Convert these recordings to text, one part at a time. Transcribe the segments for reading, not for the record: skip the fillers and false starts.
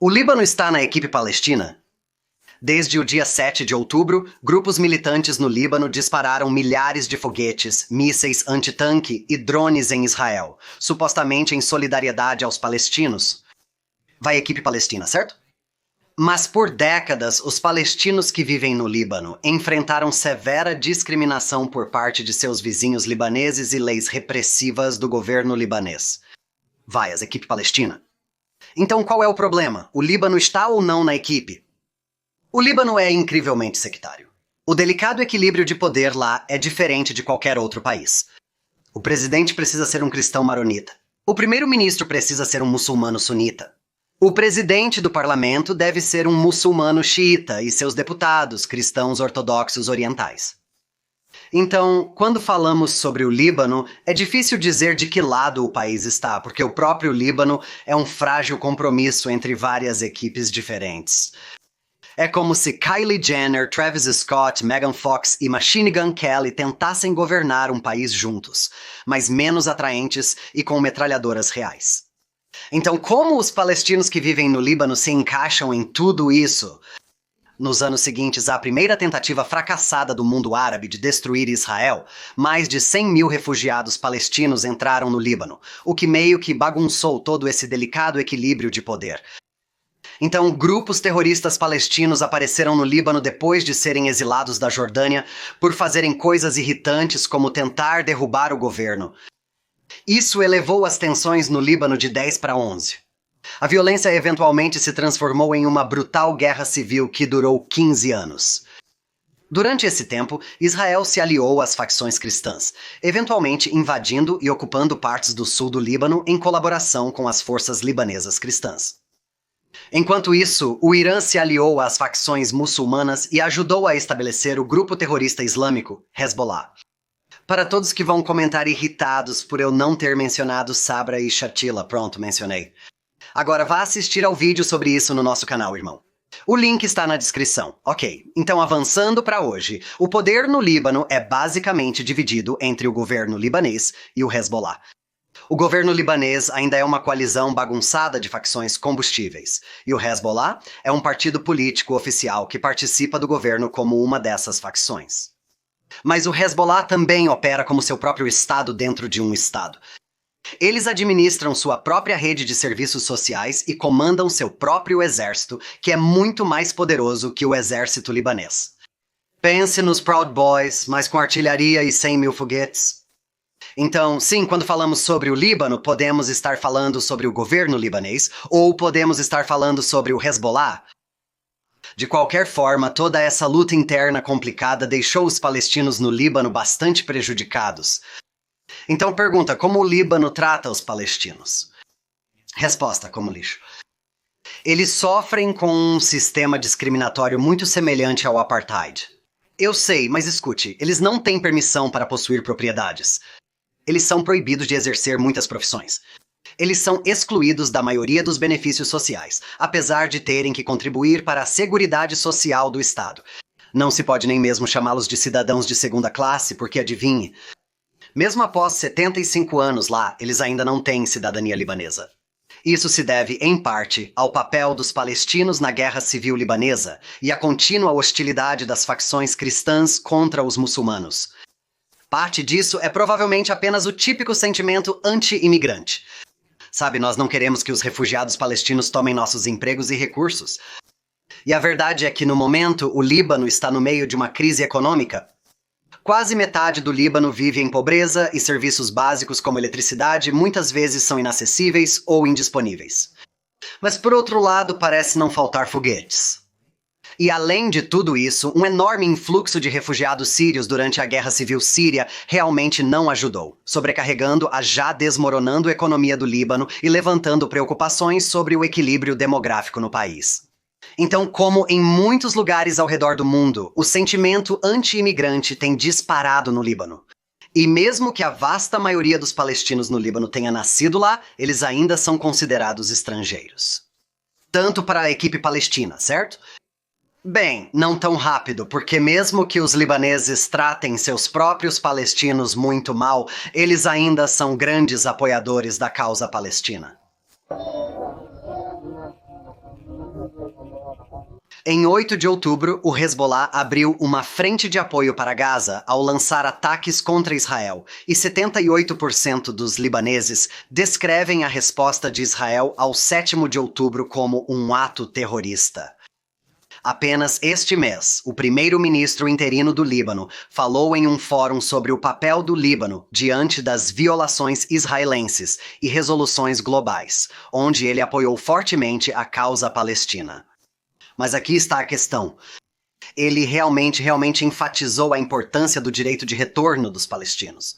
O Líbano está na equipe palestina? Desde o dia 7 de outubro, grupos militantes no Líbano dispararam milhares de foguetes, mísseis antitanque e drones em Israel, supostamente em solidariedade aos palestinos. Vai equipe palestina, certo? Mas por décadas, os palestinos que vivem no Líbano enfrentaram severa discriminação por parte de seus vizinhos libaneses e leis repressivas do governo libanês. Vai, as equipe palestina. Então qual é o problema? O Líbano está ou não na equipe? O Líbano é incrivelmente sectário. O delicado equilíbrio de poder lá é diferente de qualquer outro país. O presidente precisa ser um cristão maronita. O primeiro-ministro precisa ser um muçulmano sunita. O presidente do parlamento deve ser um muçulmano xiita e seus deputados, cristãos ortodoxos orientais. Então, quando falamos sobre o Líbano, é difícil dizer de que lado o país está, porque o próprio Líbano é um frágil compromisso entre várias equipes diferentes. É como se Kylie Jenner, Travis Scott, Megan Fox e Machine Gun Kelly tentassem governar um país juntos, mas menos atraentes e com metralhadoras reais. Então, como os palestinos que vivem no Líbano se encaixam em tudo isso? Nos anos seguintes à primeira tentativa fracassada do mundo árabe de destruir Israel, mais de 100 mil refugiados palestinos entraram no Líbano, o que meio que bagunçou todo esse delicado equilíbrio de poder. Então, grupos terroristas palestinos apareceram no Líbano depois de serem exilados da Jordânia por fazerem coisas irritantes como tentar derrubar o governo. Isso elevou as tensões no Líbano de 10 para 11. A violência eventualmente se transformou em uma brutal guerra civil que durou 15 anos. Durante esse tempo, Israel se aliou às facções cristãs, eventualmente invadindo e ocupando partes do sul do Líbano em colaboração com as forças libanesas cristãs. Enquanto isso, o Irã se aliou às facções muçulmanas e ajudou a estabelecer o grupo terrorista islâmico Hezbollah. Para todos que vão comentar irritados por eu não ter mencionado Sabra e Shatila, pronto, mencionei. Agora vá assistir ao vídeo sobre isso no nosso canal, irmão. O link está na descrição. Ok, então avançando para hoje, o poder no Líbano é basicamente dividido entre o governo libanês e o Hezbollah. O governo libanês ainda é uma coalizão bagunçada de facções combustíveis, e o Hezbollah é um partido político oficial que participa do governo como uma dessas facções. Mas o Hezbollah também opera como seu próprio estado dentro de um estado. Eles administram sua própria rede de serviços sociais e comandam seu próprio exército, que é muito mais poderoso que o exército libanês. Pense nos Proud Boys, mas com artilharia e 100 mil foguetes. Então, sim, quando falamos sobre o Líbano, podemos estar falando sobre o governo libanês, ou podemos estar falando sobre o Hezbollah. De qualquer forma, toda essa luta interna complicada deixou os palestinos no Líbano bastante prejudicados. Então pergunta, como o Líbano trata os palestinos? Resposta, como lixo. Eles sofrem com um sistema discriminatório muito semelhante ao apartheid. Eu sei, mas escute, eles não têm permissão para possuir propriedades. Eles são proibidos de exercer muitas profissões. Eles são excluídos da maioria dos benefícios sociais, apesar de terem que contribuir para a seguridade social do Estado. Não se pode nem mesmo chamá-los de cidadãos de segunda classe, porque adivinhe, mesmo após 75 anos lá, eles ainda não têm cidadania libanesa. Isso se deve, em parte, ao papel dos palestinos na guerra civil libanesa e à contínua hostilidade das facções cristãs contra os muçulmanos. Parte disso é provavelmente apenas o típico sentimento anti-imigrante. Sabe, nós não queremos que os refugiados palestinos tomem nossos empregos e recursos. E a verdade é que, no momento, o Líbano está no meio de uma crise econômica. Quase metade do Líbano vive em pobreza e serviços básicos como eletricidade muitas vezes são inacessíveis ou indisponíveis. Mas por outro lado, parece não faltar foguetes. E além de tudo isso, um enorme influxo de refugiados sírios durante a Guerra Civil Síria realmente não ajudou, sobrecarregando a já desmoronando economia do Líbano e levantando preocupações sobre o equilíbrio demográfico no país. Então, como em muitos lugares ao redor do mundo, o sentimento anti-imigrante tem disparado no Líbano. E mesmo que a vasta maioria dos palestinos no Líbano tenha nascido lá, eles ainda são considerados estrangeiros. Tanto para a equipe palestina, certo? Bem, não tão rápido, porque mesmo que os libaneses tratem seus próprios palestinos muito mal, eles ainda são grandes apoiadores da causa palestina. Em 8 de outubro, o Hezbollah abriu uma frente de apoio para Gaza ao lançar ataques contra Israel, e 78% dos libaneses descrevem a resposta de Israel ao 7º de outubro como um ato terrorista. Apenas este mês, o primeiro-ministro interino do Líbano falou em um fórum sobre o papel do Líbano diante das violações israelenses e resoluções globais, onde ele apoiou fortemente a causa palestina. Mas aqui está a questão. Ele realmente enfatizou a importância do direito de retorno dos palestinos.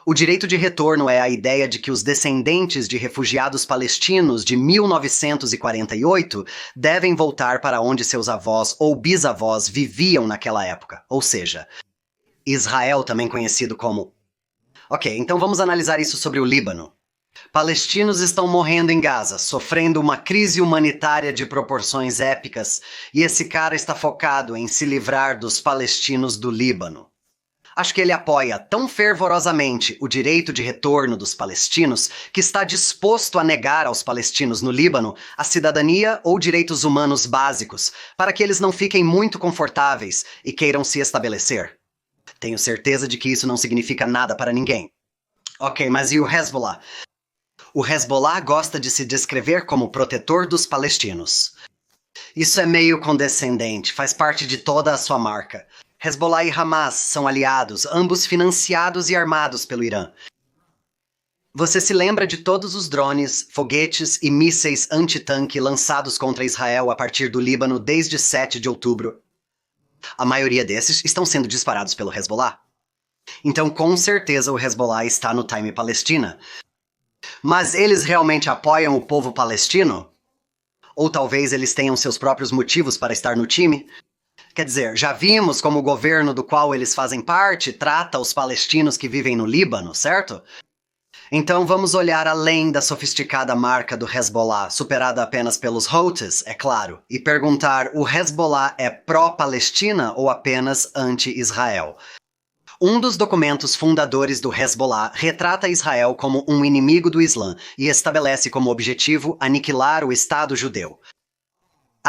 O direito de retorno é a ideia de que os descendentes de refugiados palestinos de 1948 devem voltar para onde seus avós ou bisavós viviam naquela época, ou seja, Israel, também conhecido como... Ok, então vamos analisar isso sobre o Líbano. Palestinos estão morrendo em Gaza, sofrendo uma crise humanitária de proporções épicas, e esse cara está focado em se livrar dos palestinos do Líbano. Acho que ele apoia tão fervorosamente o direito de retorno dos palestinos que está disposto a negar aos palestinos no Líbano a cidadania ou direitos humanos básicos, para que eles não fiquem muito confortáveis e queiram se estabelecer. Tenho certeza de que isso não significa nada para ninguém. Ok, mas e o Hezbollah? O Hezbollah gosta de se descrever como protetor dos palestinos. Isso é meio condescendente, faz parte de toda a sua marca. Hezbollah e Hamas são aliados, ambos financiados e armados pelo Irã. Você se lembra de todos os drones, foguetes e mísseis antitanque lançados contra Israel a partir do Líbano desde 7 de outubro? A maioria desses estão sendo disparados pelo Hezbollah. Então, com certeza, o Hezbollah está no time Palestina. Mas eles realmente apoiam o povo palestino? Ou talvez eles tenham seus próprios motivos para estar no time? Quer dizer, já vimos como o governo do qual eles fazem parte trata os palestinos que vivem no Líbano, certo? Então vamos olhar além da sofisticada marca do Hezbollah, superada apenas pelos Houthis, é claro, e perguntar: o Hezbollah é pró-Palestina ou apenas anti-Israel? Um dos documentos fundadores do Hezbollah retrata Israel como um inimigo do Islã e estabelece como objetivo aniquilar o Estado judeu.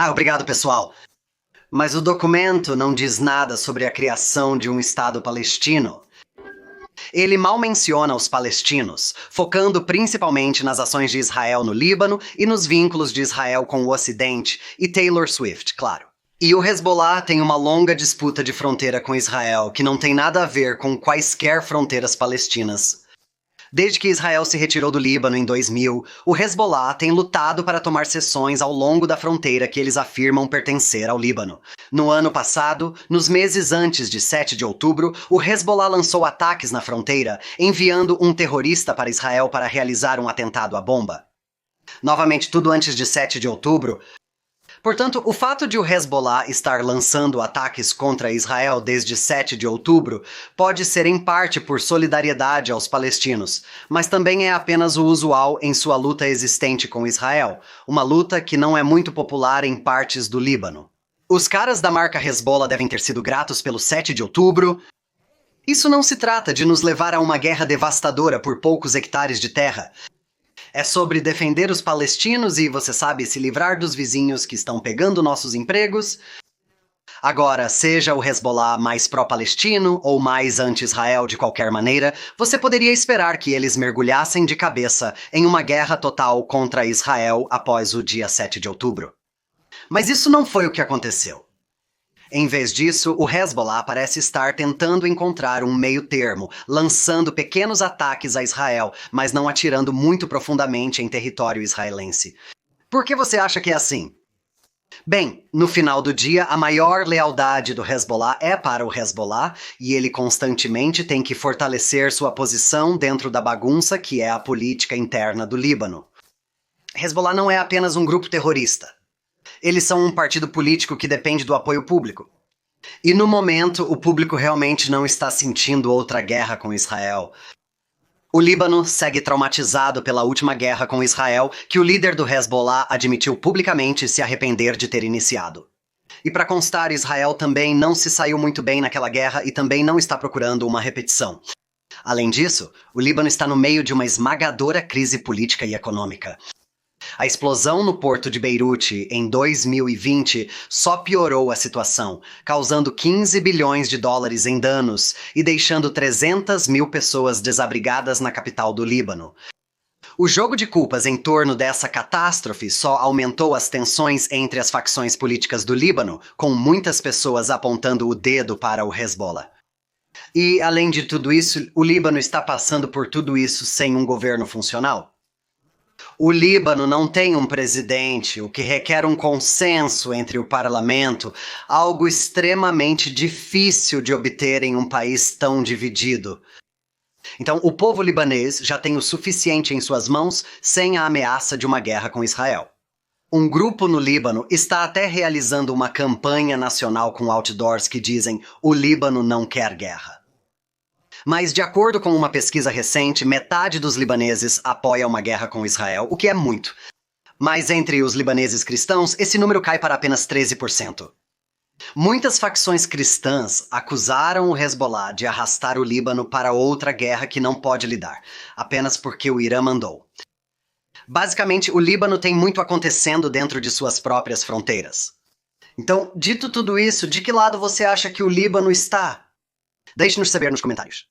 Obrigado, pessoal! Mas o documento não diz nada sobre a criação de um Estado palestino. Ele mal menciona os palestinos, focando principalmente nas ações de Israel no Líbano e nos vínculos de Israel com o Ocidente e Taylor Swift, claro. E o Hezbollah tem uma longa disputa de fronteira com Israel, que não tem nada a ver com quaisquer fronteiras palestinas. Desde que Israel se retirou do Líbano em 2000, o Hezbollah tem lutado para tomar seções ao longo da fronteira que eles afirmam pertencer ao Líbano. No ano passado, nos meses antes de 7 de outubro, o Hezbollah lançou ataques na fronteira, enviando um terrorista para Israel para realizar um atentado à bomba. Novamente, tudo antes de 7 de outubro. Portanto, o fato de o Hezbollah estar lançando ataques contra Israel desde 7 de outubro pode ser em parte por solidariedade aos palestinos, mas também é apenas o usual em sua luta existente com Israel, uma luta que não é muito popular em partes do Líbano. Os caras da marca Hezbollah devem ter sido gratos pelo 7 de outubro. Isso não se trata de nos levar a uma guerra devastadora por poucos hectares de terra. É sobre defender os palestinos e, você sabe, se livrar dos vizinhos que estão pegando nossos empregos. Agora, seja o Hezbollah mais pró-palestino ou mais anti-Israel de qualquer maneira, você poderia esperar que eles mergulhassem de cabeça em uma guerra total contra Israel após o dia 7 de outubro. Mas isso não foi o que aconteceu. Em vez disso, o Hezbollah parece estar tentando encontrar um meio termo, lançando pequenos ataques a Israel, mas não atirando muito profundamente em território israelense. Por que você acha que é assim? Bem, no final do dia, a maior lealdade do Hezbollah é para o Hezbollah, e ele constantemente tem que fortalecer sua posição dentro da bagunça que é a política interna do Líbano. Hezbollah não é apenas um grupo terrorista. Eles são um partido político que depende do apoio público. E no momento, o público realmente não está sentindo outra guerra com Israel. O Líbano segue traumatizado pela última guerra com Israel, que o líder do Hezbollah admitiu publicamente se arrepender de ter iniciado. E para constar, Israel também não se saiu muito bem naquela guerra e também não está procurando uma repetição. Além disso, o Líbano está no meio de uma esmagadora crise política e econômica. A explosão no porto de Beirute em 2020 só piorou a situação, causando 15 bilhões de dólares em danos e deixando 300 mil pessoas desabrigadas na capital do Líbano. O jogo de culpas em torno dessa catástrofe só aumentou as tensões entre as facções políticas do Líbano, com muitas pessoas apontando o dedo para o Hezbollah. E, além de tudo isso, o Líbano está passando por tudo isso sem um governo funcional. O Líbano não tem um presidente, o que requer um consenso entre o parlamento, algo extremamente difícil de obter em um país tão dividido. Então, o povo libanês já tem o suficiente em suas mãos sem a ameaça de uma guerra com Israel. Um grupo no Líbano está até realizando uma campanha nacional com outdoors que dizem "O Líbano não quer guerra". Mas, de acordo com uma pesquisa recente, metade dos libaneses apoia uma guerra com Israel, o que é muito. Mas entre os libaneses cristãos, esse número cai para apenas 13%. Muitas facções cristãs acusaram o Hezbollah de arrastar o Líbano para outra guerra que não pode lidar, apenas porque o Irã mandou. Basicamente, o Líbano tem muito acontecendo dentro de suas próprias fronteiras. Então, dito tudo isso, de que lado você acha que o Líbano está? Deixe-nos saber nos comentários.